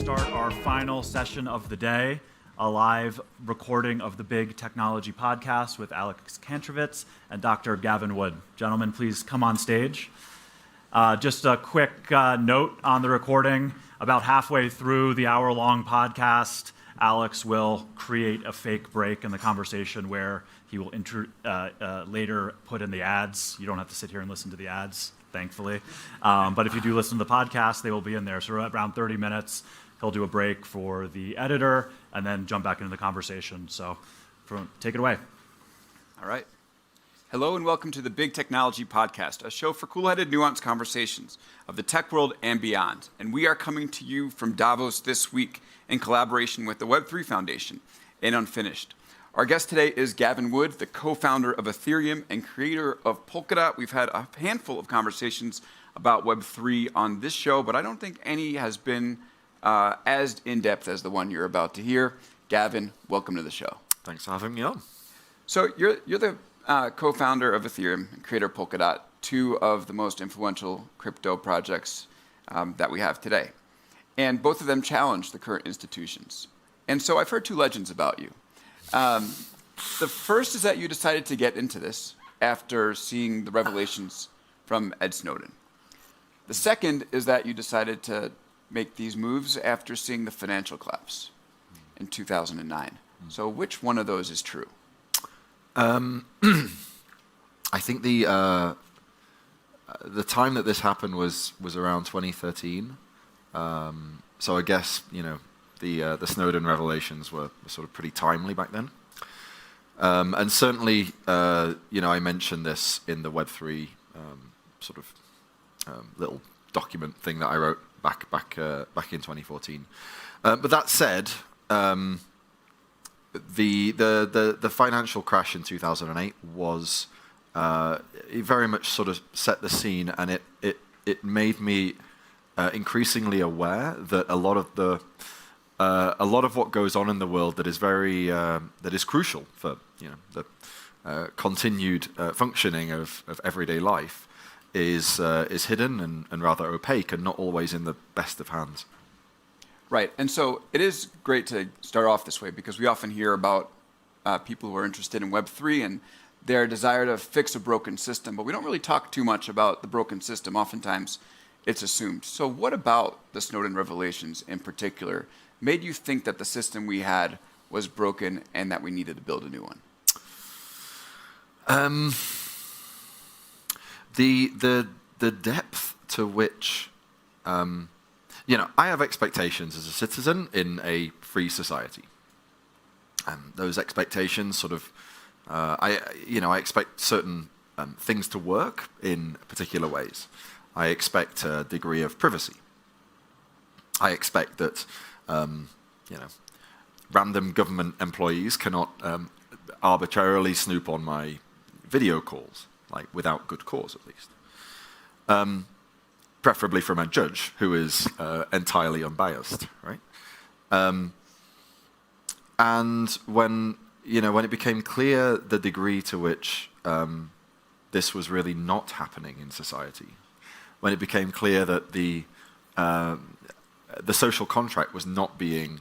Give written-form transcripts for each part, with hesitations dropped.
start our final session of the day, a live recording of the Big Technology Podcast with Alex Kantrovitz and Dr. Gavin Wood. Gentlemen, please come on stage. Just a quick note on the recording. About halfway through the hour-long podcast, Alex will create a fake break in the conversation where he will later put in the ads. You don't have to sit here and listen to the ads, thankfully. But if you do listen to the podcast, they will be in there. So around 30 minutes, he'll do a break for the editor and then jump back into the conversation. So take it away. All right. Hello and welcome to the Big Technology Podcast, a show for cool-headed, nuanced conversations of the tech world and beyond. And we are coming to you from Davos this week in collaboration with the Web3 Foundation and Unfinished. Our guest today is Gavin Wood, the co-founder of Ethereum and creator of Polkadot. We've had a handful of conversations about Web3 on this show, but I don't think any has been as in-depth as the one you're about to hear. Gavin, welcome to the show. Thanks for having me on. So you're the co-founder of Ethereum and creator of Polkadot, two of the most influential crypto projects that we have today. And both of them challenge the current institutions. And so I've heard two legends about you. The first is that you decided to get into this after seeing the revelations from Ed Snowden. The second is that you decided to make these moves after seeing the financial collapse in 2009. So which one of those is true? I think the time that this happened was around 2013. So I guess the Snowden revelations were sort of pretty timely back then. And certainly, I mentioned this in the Web3 little document thing that I wrote back in 2014. But that said, the financial crash in 2008 was it very much sort of set the scene, and it made me increasingly aware that a lot of what goes on in the world that is very that is crucial for the continued functioning of everyday life is hidden and rather opaque and not always in the best of hands. Right, and so it is great to start off this way because we often hear about people who are interested in Web3 and their desire to fix a broken system, but we don't really talk too much about the broken system. Oftentimes, it's assumed. So what about the Snowden revelations in particular made you think that the system we had was broken and that we needed to build a new one? The depth to which I have expectations as a citizen in a free society, and those expectations sort of I expect certain things to work in particular ways. I expect a degree of privacy. I expect that random government employees cannot arbitrarily snoop on my video calls, like without good cause at least. Preferably from a judge who is entirely unbiased, right? And when it became clear the degree to which this was really not happening in society, when it became clear that the social contract was not being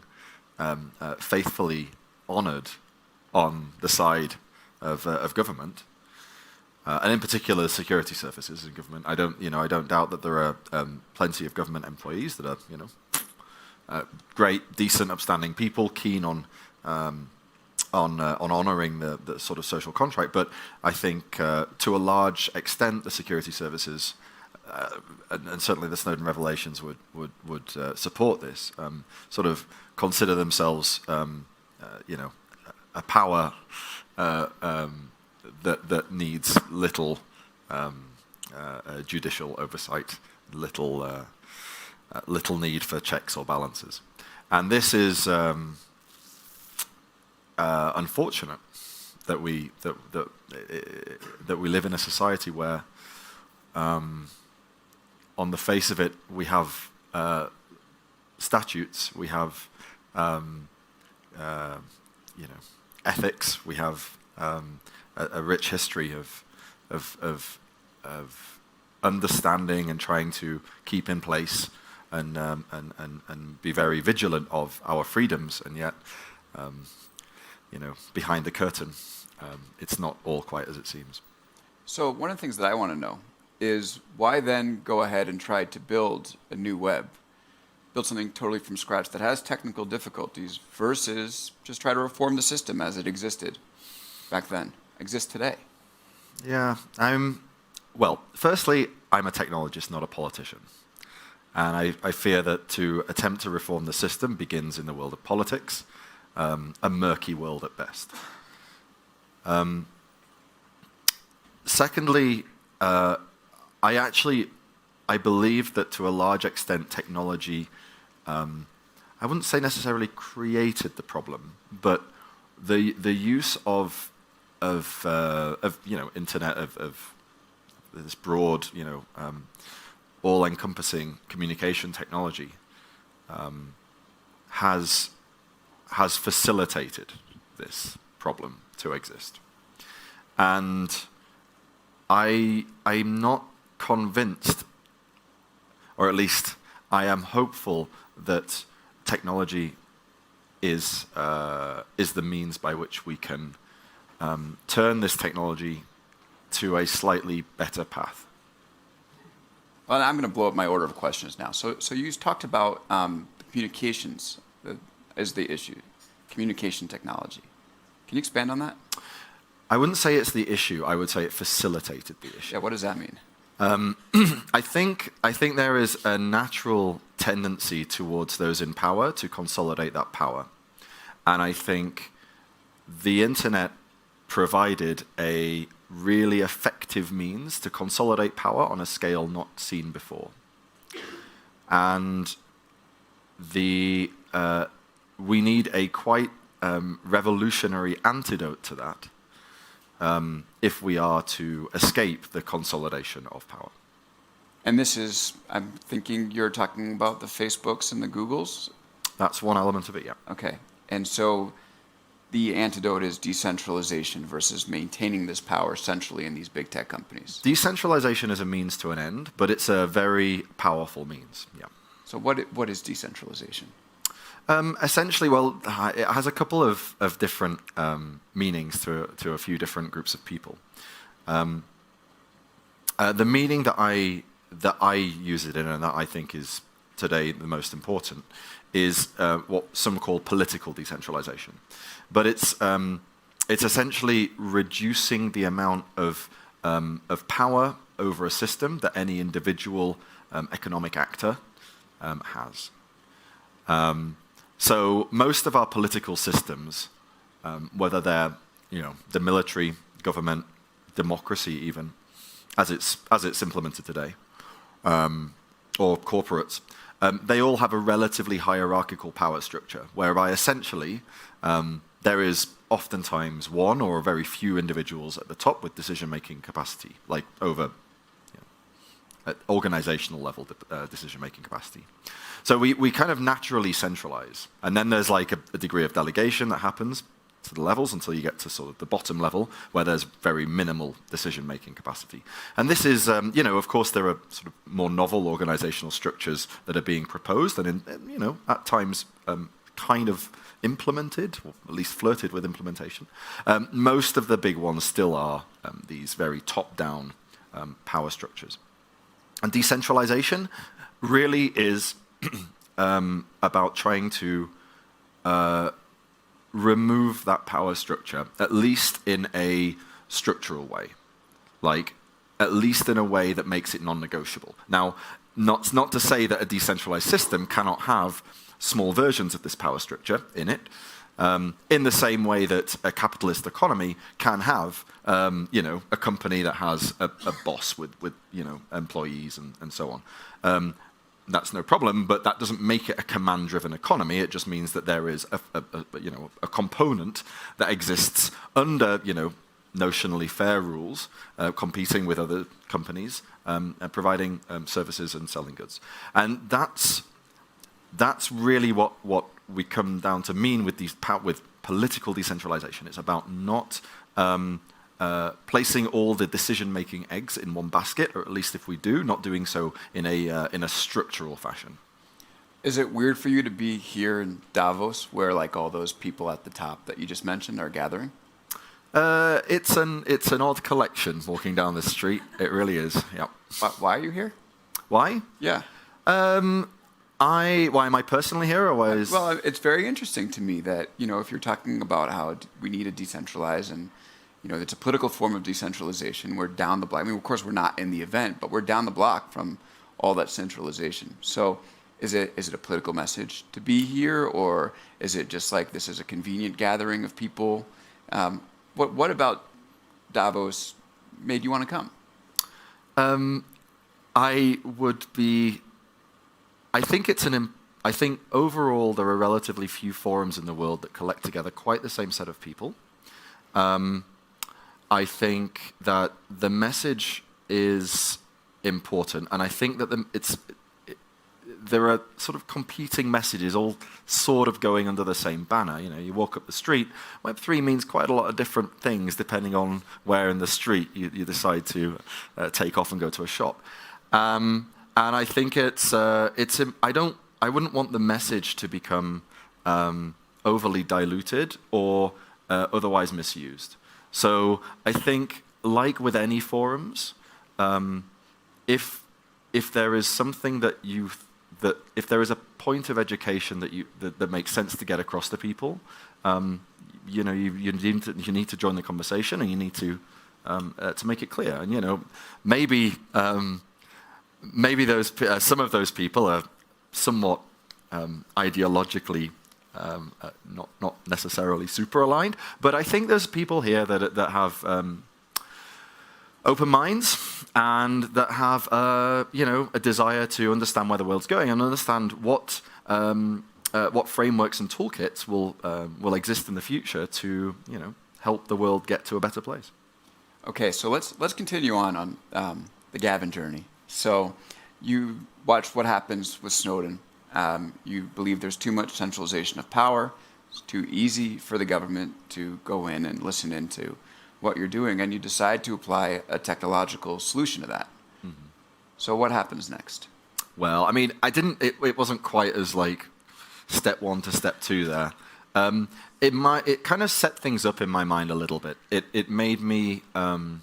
faithfully honored on the side of government, and in particular security services in government. I don't doubt that there are plenty of government employees that are great, decent, upstanding people, keen on honoring the sort of social contract. But I think to a large extent, the security services and certainly the Snowden revelations would support this. Sort of consider themselves, a power that needs little judicial oversight, little need for checks or balances, and this is unfortunate that we live in a society where, on the face of it, we have statutes, we have ethics, we have a rich history of understanding and trying to keep in place and be very vigilant of our freedoms, and yet, behind the curtain, it's not all quite as it seems. So one of the things that I want to know is why then go ahead and try to build a new web, build something totally from scratch that has technical difficulties versus just try to reform the system as it existed back then, exists today? Yeah, firstly, I'm a technologist, not a politician. And I fear that to attempt to reform the system begins in the world of politics, a murky world at best. Secondly, I believe that to a large extent technology, I wouldn't say necessarily created the problem, but the use of internet, of this broad, all-encompassing communication technology has facilitated this problem to exist. And I'm not convinced, or at least I am hopeful, that technology is the means by which we can turn this technology to a slightly better path. Well, I'm going to blow up my order of questions now. So you talked about communications as the issue, communication technology. Can you expand on that? I wouldn't say it's the issue. I would say it facilitated the issue. Yeah, what does that mean? I think there is a natural tendency towards those in power to consolidate that power. And I think the internet provided a really effective means to consolidate power on a scale not seen before. And we need a quite revolutionary antidote to that if we are to escape the consolidation of power. And this is, I'm thinking you're talking about the Facebooks and the Googles? That's one element of it, yeah. Okay. And so the antidote is decentralization versus maintaining this power centrally in these big tech companies. Decentralization is a means to an end, but it's a very powerful means, yeah. So what is decentralization? Essentially, well, it has a couple of different meanings to a few different groups of people. The meaning that I use it in, and that I think is today the most important, is what some call political decentralization. But it's essentially reducing the amount of power over a system that any individual economic actor has. So most of our political systems, whether they're the military, government, democracy even, as it's implemented today, or corporates, they all have a relatively hierarchical power structure, whereby essentially there is oftentimes one or very few individuals at the top with decision-making capacity, like over at organizational level decision-making capacity. So we kind of naturally centralize. And then there's like a degree of delegation that happens to the levels until you get to sort of the bottom level where there's very minimal decision-making capacity. And this is, of course, there are sort of more novel organizational structures that are being proposed and, at times kind of implemented, or at least flirted with implementation. Most of the big ones still are these very top-down power structures. And decentralization really is about trying to remove that power structure, at least in a structural way, like at least in a way that makes it non-negotiable. Now, not to say that a decentralized system cannot have small versions of this power structure in it, in the same way that a capitalist economy can have, a company that has a boss with employees and so on. That's no problem, but that doesn't make it a command-driven economy. It just means that there is a component that exists under notionally fair rules, competing with other companies, providing services and selling goods. And that's really what we come down to mean with political decentralization. It's about not placing all the decision-making eggs in one basket, or at least if we do, not doing so in a structural fashion. Is it weird for you to be here in Davos, where like all those people at the top that you just mentioned are gathering? It's an odd collection walking down the street. It really is. Yep. Why are you here? Why? Yeah. Why am I personally here, or why is? Well, it's very interesting to me that, if you're talking about how we need to decentralize and, it's a political form of decentralization. We're down the block. I mean, of course, we're not in the event, but we're down the block from all that centralization. So is it a political message to be here, or is it just like this is a convenient gathering of people? What about Davos made you want to come? I think overall there are relatively few forums in the world that collect together quite the same set of people. I think that the message is important, and I think that there are sort of competing messages all sort of going under the same banner. You walk up the street, Web3 means quite a lot of different things depending on where in the street you decide to take off and go to a shop. And I think I wouldn't want the message to become overly diluted or otherwise misused. So I think, like with any forums, if there is something if there is a point of education that makes sense to get across to people, you need to join the conversation, and you need to make it clear. And maybe some of those people are somewhat ideologically not necessarily super aligned, but I think there's people here that have open minds and that have a desire to understand where the world's going and understand what frameworks and toolkits will exist in the future to help the world get to a better place. Okay, so let's continue on the Gavin journey. So you watched what happens with Snowden. You believe there's too much centralization of power. It's too easy for the government to go in and listen into what you're doing, and you decide to apply a technological solution to that. Mm-hmm. So what happens next? Well, I mean, it wasn't quite as like step 1 to step 2 there. It kind of set things up in my mind a little bit. It made me, I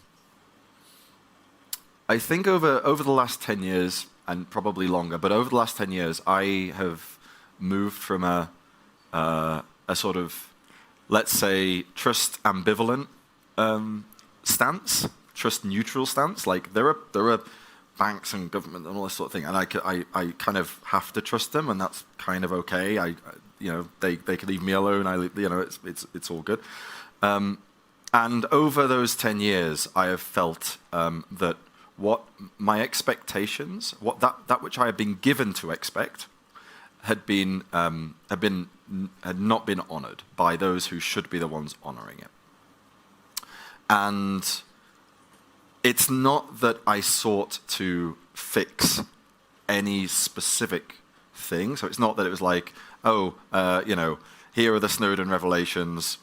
think over the last 10 years, and probably longer, but over the last 10 years, I have moved from a sort of, let's say, trust ambivalent stance, trust neutral stance. Like there are banks and government and all this sort of thing, and I kind of have to trust them, and that's kind of okay. They can leave me alone. It's all good. And over those 10 years, I have felt that what my expectations, that which I had been given to expect, had not been honored by those who should be the ones honoring it. And it's not that I sought to fix any specific thing. So it's not that it was like, here are the Snowden revelations,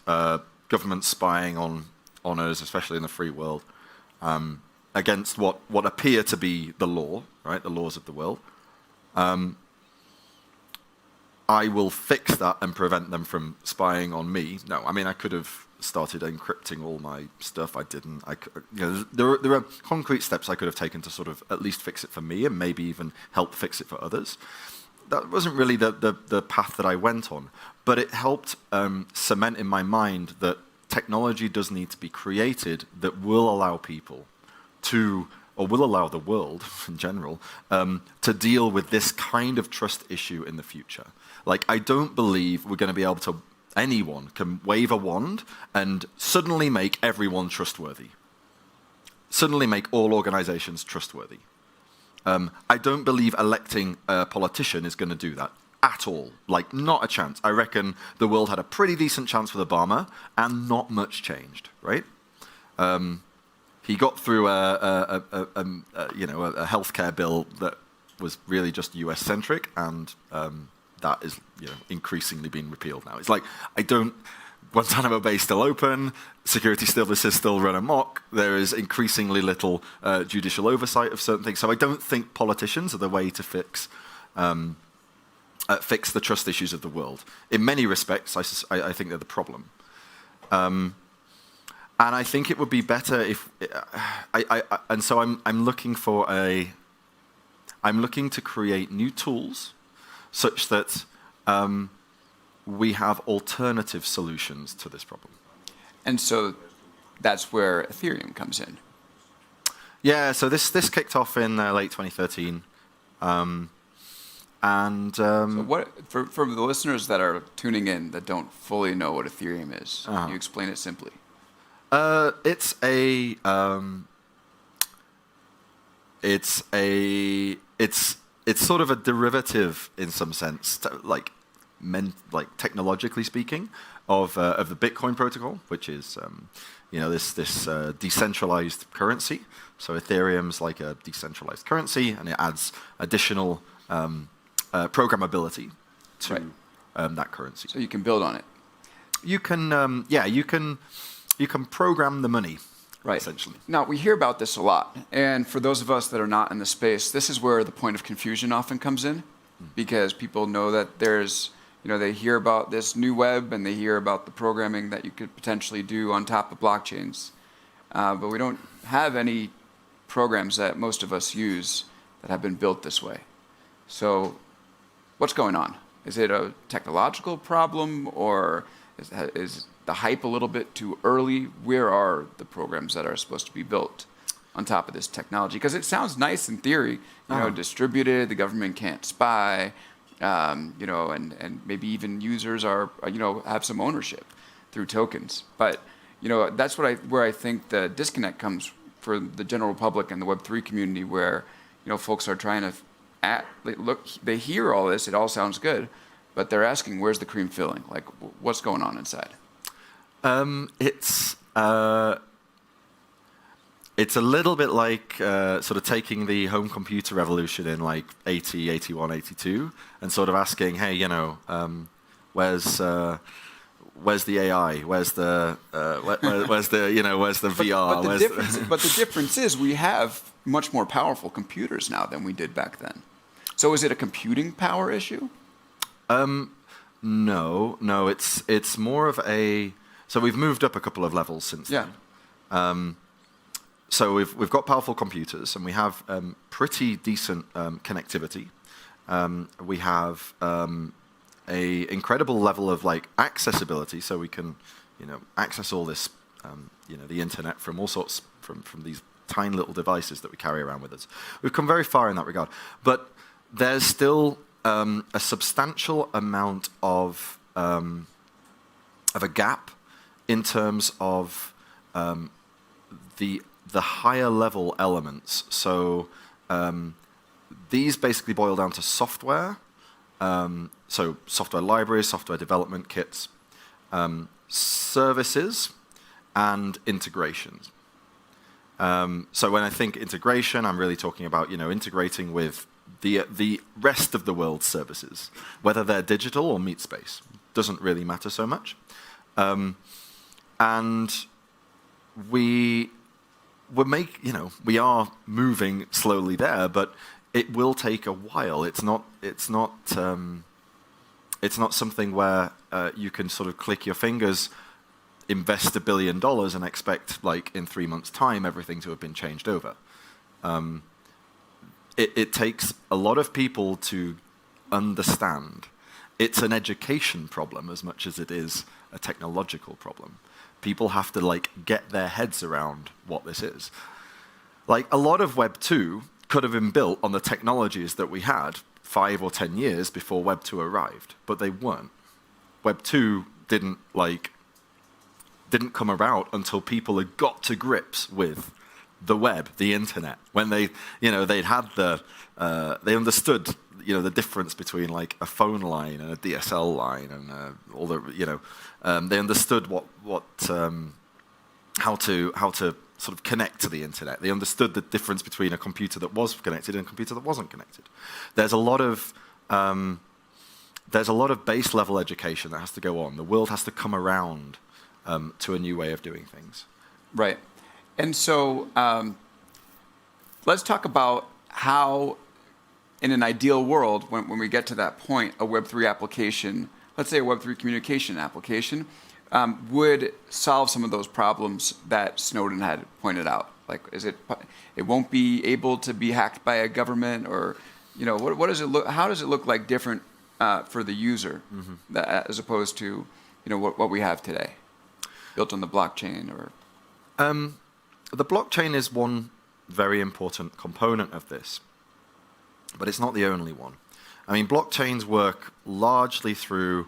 government spying on us, especially in the free world, against what appear to be the law, right? The laws of the world. I will fix that and prevent them from spying on me. No, I mean, I could have started encrypting all my stuff. I didn't. There are concrete steps I could have taken to sort of at least fix it for me and maybe even help fix it for others. That wasn't really the path that I went on, but it helped cement in my mind that technology does need to be created that will allow people to, or will allow the world in general, to deal with this kind of trust issue in the future. Like, I don't believe we're going to be able to, anyone can wave a wand and suddenly make everyone trustworthy. Suddenly make all organizations trustworthy. I don't believe electing a politician is going to do that at all. Like, not a chance. I reckon the world had a pretty decent chance with Obama, and not much changed, right? He got through a healthcare bill that was really just US-centric, and that is increasingly being repealed now. It's like, Guantanamo Bay is still open, security services still run amok, there is increasingly little judicial oversight of certain things. So I don't think politicians are the way to fix fix the trust issues of the world. In many respects, I think they're the problem. And I think it would be better if and so I'm looking to create new tools such that we have alternative solutions to this problem. And so that's where Ethereum comes in. Yeah, so this kicked off in late 2013. So what, for the listeners that are tuning in that don't fully know what Ethereum is, can you explain it simply? It's sort of a derivative in some sense, like technologically speaking, of the Bitcoin protocol, which is this decentralized currency. So Ethereum's like a decentralized currency, and it adds additional programmability to that currency. So you can build on it. You can you can program the money. Right. Essentially. Now, we hear about this a lot. And for those of us that are not in the space, this is where the point of confusion often comes in, because people know that there's, they hear about this new web and they hear about the programming that you could potentially do on top of blockchains. But we don't have any programs that most of us use that have been built this way. So what's going on? Is it a technological problem, or is the hype a little bit too early? Where are the programs that are supposed to be built on top of this technology? Because it sounds nice in theory, distributed, the government can't spy, and maybe even users are, have some ownership through tokens. But, that's where I think the disconnect comes for the general public and the Web3 community, where, folks are trying to they hear all this, it all sounds good, but they're asking, where's the cream filling? Like, what's going on inside? It's a little bit like sort of taking the home computer revolution in like 80, 81, 82, and sort of asking, hey, where's the AI? Where's the where's the VR? But the difference is we have much more powerful computers now than we did back then. So is it a computing power issue? No, it's more of a. So we've moved up a couple of levels since then. So we've got powerful computers, and we have pretty decent connectivity. We have a incredible level of like accessibility, so we can access all this the internet from all sorts from these tiny little devices that we carry around with us. We've come very far in that regard, but there's still a substantial amount of a gap in terms of the higher level elements. So these basically boil down to software. So software libraries, software development kits, services, and integrations. So when I think integration, I'm really talking about integrating with the rest of the world's services, whether they're digital or meat space, doesn't really matter so much. And we are moving slowly there, but it will take a while. It's not something where you can sort of click your fingers, invest $1 billion, and expect like in 3 months' time everything to have been changed over. It takes a lot of people to understand. It's an education problem as much as it is a technological problem. People have to like get their heads around what this is. Like a lot of Web 2 could have been built on the technologies that we had 5 or 10 years before Web 2 arrived, but they weren't. Web 2 didn't come about until people had got to grips with the web, the internet. When they understood the difference between like a phone line and a DSL line and all the they understood how to sort of connect to the internet. They understood the difference between a computer that was connected and a computer that wasn't connected. There's a lot of base level education that has to go on. The world has to come around to a new way of doing things. Right. And so let's talk about how in an ideal world, when we get to that point, a Web3 application, let's say a Web3 communication application, would solve some of those problems that Snowden had pointed out. Like, it won't be able to be hacked by a government, or, what does it look? How does it look like different for the user, as opposed to, what we have today, built on the blockchain? Or the blockchain is one very important component of this, but it's not the only one. I mean, blockchains work largely through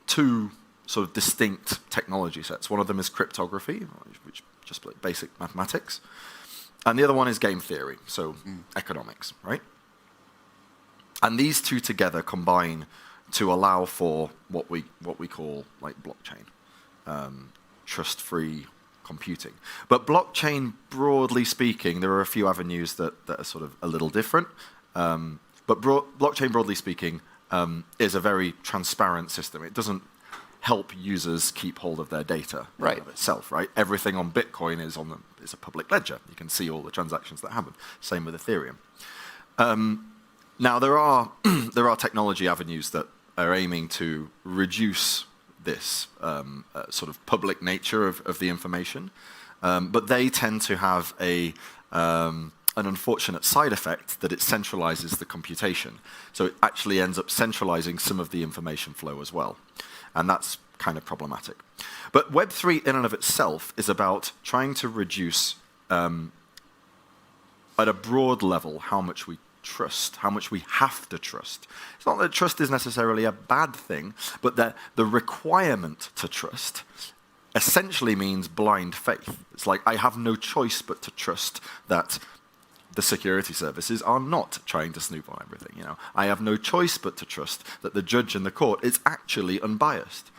two sort of distinct technology sets. One of them is cryptography, which just like basic mathematics, and the other one is game theory, so economics, right? And these two together combine to allow for what we call like blockchain, trust-free computing. But blockchain, broadly speaking, there are a few avenues that are sort of a little different. But blockchain, broadly speaking, is a very transparent system. It doesn't help users keep hold of their data of itself, right? Everything on Bitcoin is a public ledger. You can see all the transactions that happen. Same with Ethereum. Now there are technology avenues that are aiming to reduce this sort of public nature of the information, but they tend to have an unfortunate side effect that it centralizes the computation. So it actually ends up centralizing some of the information flow as well. And that's kind of problematic. But Web3 in and of itself is about trying to reduce, at a broad level, how much we trust, how much we have to trust. It's not that trust is necessarily a bad thing, but that the requirement to trust essentially means blind faith. It's like, I have no choice but to trust that the security services are not trying to snoop on everything. I have no choice but to trust that the judge in the court is actually unbiased.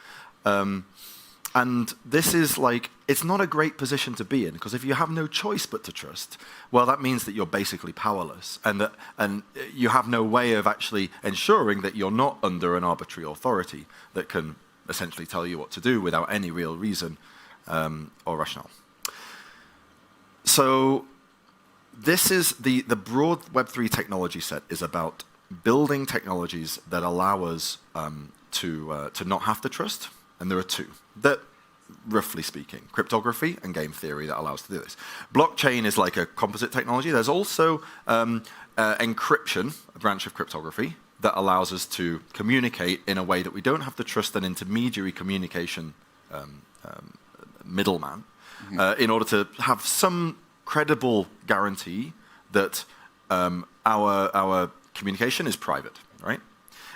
And this is like, it's not a great position to be in, because if you have no choice but to trust, well, that means that you're basically powerless, and you have no way of actually ensuring that you're not under an arbitrary authority that can essentially tell you what to do without any real reason or rationale. So this is the broad Web3 technology set is about building technologies that allow us to not have to trust, and there are two that, roughly speaking, cryptography and game theory that allows us to do this. Blockchain is like a composite technology. There's also encryption, a branch of cryptography, that allows us to communicate in a way that we don't have to trust an intermediary communication middleman in order to have some credible guarantee that our communication is private, right?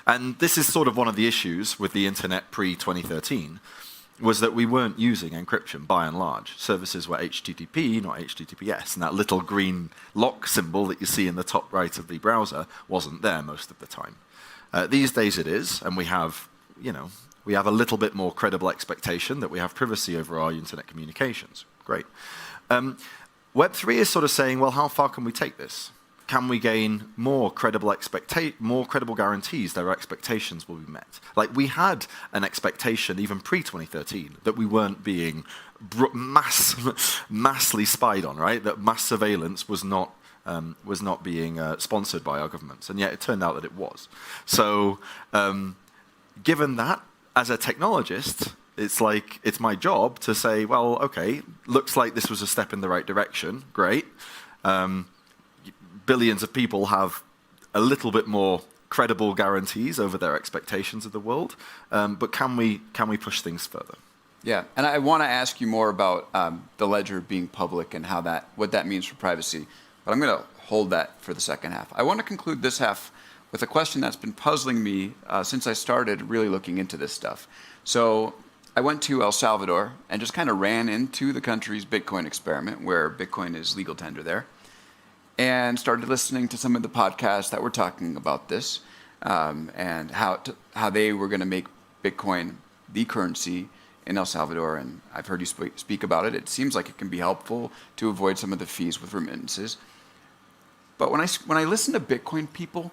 And this is sort of one of the issues with the internet pre-2013, was that we weren't using encryption by and large. Services were HTTP, not HTTPS, and that little green lock symbol that you see in the top right of the browser wasn't there most of the time. These days it is, and we have a little bit more credible expectation that we have privacy over our internet communications. Great. Web3 is sort of saying, well, how far can we take this? Can we gain more credible guarantees that our expectations will be met? Like, we had an expectation even pre-2013 that we weren't being massively spied on, right? That mass surveillance was not being sponsored by our governments, and yet it turned out that it was. So, given that, as a technologist, it's my job to say, well, okay, looks like this was a step in the right direction. Great. Billions of people have a little bit more credible guarantees over their expectations of the world, but can we push things further? Yeah, and I want to ask you more about the ledger being public and what that means for privacy, but I'm going to hold that for the second half. I want to conclude this half with a question that's been puzzling me since I started really looking into this stuff. So I went to El Salvador and just kind of ran into the country's Bitcoin experiment, where Bitcoin is legal tender there, and started listening to some of the podcasts that were talking about this and how they were going to make Bitcoin the currency in El Salvador. And I've heard you speak about it. It seems like it can be helpful to avoid some of the fees with remittances. But when I listen to Bitcoin people,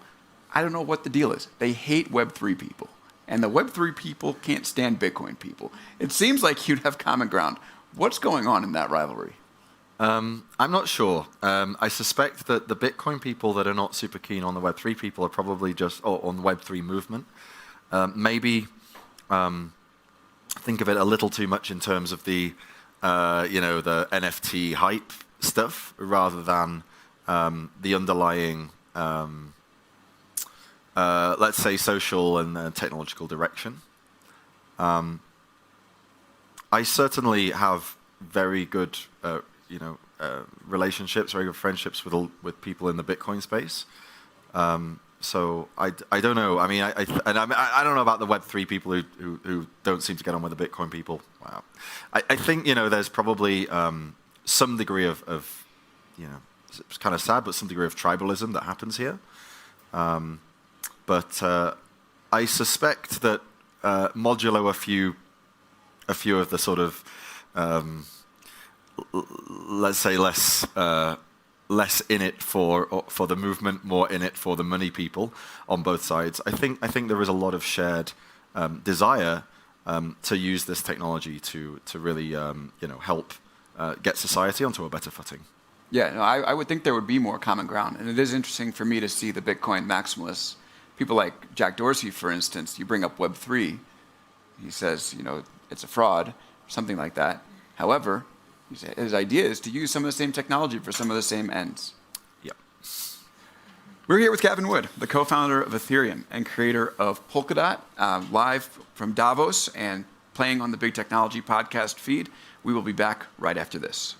I don't know what the deal is. They hate Web3 people. And the Web3 people can't stand Bitcoin people. It seems like you'd have common ground. What's going on in that rivalry? I'm not sure. I suspect that the Bitcoin people that are not super keen on the Web3 people are probably just on the Web3 movement. Maybe think of it a little too much in terms of the the NFT hype stuff rather than the underlying, let's say, social and technological direction. I certainly have very good, relationships, very good friendships with people in the Bitcoin space. So I don't know. I mean, I don't know about the Web3 people who don't seem to get on with the Bitcoin people. Wow. I think there's probably some degree of it's kind of sad, but some degree of tribalism that happens here. But I suspect that modulo a few of the sort of let's say less in it for the movement, more in it for the money people on both sides. I think there is a lot of shared desire to use this technology to really help get society onto a better footing. Yeah, no, I would think there would be more common ground. And it is interesting for me to see the Bitcoin maximalists, people like Jack Dorsey, for instance. You bring up Web3, he says, it's a fraud, something like that. However, his idea is to use some of the same technology for some of the same ends. Yep. We're here with Gavin Wood, the co-founder of Ethereum and creator of Polkadot, live from Davos and playing on the Big Technology podcast feed. We will be back right after this.